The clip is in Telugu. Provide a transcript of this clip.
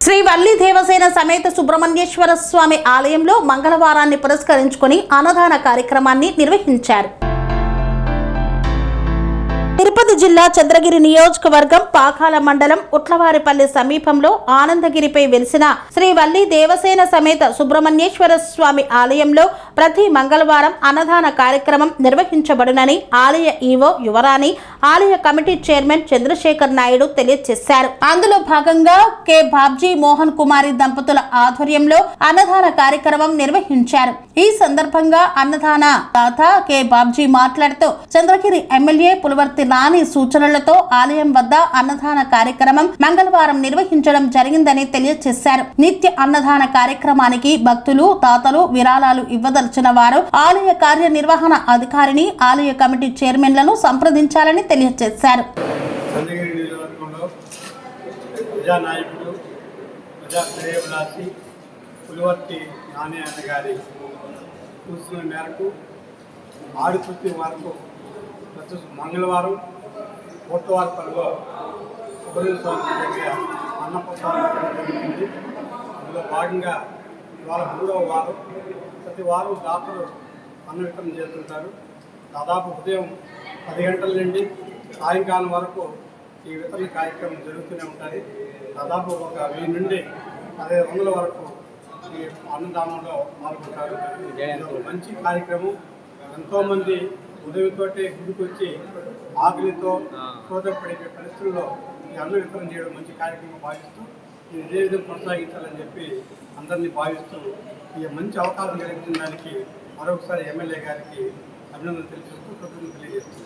శ్రీ వల్లి దేవసేన సమేత సుబ్రహ్మణ్యేశ్వర స్వామి ఆలయంలో మంగళవారాన్ని పురస్కరించుకొని అన్నదాన కార్యక్రమాన్ని నిర్వహించారు. తిరుపతి జిల్లా చంద్రగిరి నియోజకవర్గం పాకాల మండలం ఉట్లవారిపల్లి సమీపంలో ఆనందగిరిపై వెలిసిన శ్రీ వల్లి దేవసేన సమేత సుబ్రహ్మణ్యేశ్వర స్వామి ఆలయంలో ప్రతి మంగళవారం అన్నదాన కార్యక్రమం నిర్వహించబడునని ఆలయ ఈవో యువరాణి, ఆలయ కమిటీ చైర్మన్ చంద్రశేఖర్ నాయుడు తెలియజేశారు. అందులో భాగంగా కె బాబ్జీ మోహన్ కుమారి దంపతుల ఆధ్వర్యంలో అన్నదాన కార్యక్రమం నిర్వహించారు. ఈ సందర్భంగా అన్నదాన దాత కె బాబ్జీ మాట్లాడుతూ చంద్రగిరి ఎమ్మెల్యే పులవర్తి నాని సూచనలతో ఆలయం వద్ద అన్నదాన కార్యక్రమం మంగళవారం నిర్వహించడం జరిగిందని తెలియజేశారు. నిత్య అన్నదాన కార్యక్రమానికి భక్తులు, దాతలు విరాళాలు ఇవ్వదలిచిన వారు ఆలయ కార్యనిర్వహణ అధికారిని, ఆలయ కమిటీ చైర్మన్లను సంప్రదించాలని తెలియజేశారు. మంగళవారం కోట్లవారిపల్లిలో సుబ్రహ్మణ్య స్వామి దగ్గర అన్నప్రసాదం జరుగుతుంది. అందులో భాగంగా ఇవాళ 3వ వారం. ప్రతి వారం దాతలు అన్న వితరణ చేస్తుంటారు. దాదాపు ఉదయం 10 గంటల నుండి సాయంకాలం వరకు ఈ వితరణ కార్యక్రమం జరుగుతూనే ఉంటుంది. దాదాపు ఒక 1000 నుండి 1500 వరకు ఈ అన్నదానంలో పాల్గొంటారు. మంచి కార్యక్రమం. ఎంతోమంది ఉదయంతోటే గుడికి వచ్చి ఆకలితో సోదపడే పరిస్థితుల్లో ఈ అన్న వితరణ చేయడం మంచి కార్యక్రమం భావిస్తూ ఇది ఇదే విధంగా కొనసాగించాలని చెప్పి అందరినీ భావిస్తూ ఈ మంచి అవకాశం కలిగించిన దానికి మరొకసారి ఎమ్మెల్యే గారికి అభినందనలు తెలియజేస్తూ కృతజ్ఞతలు తెలియజేస్తున్నాను.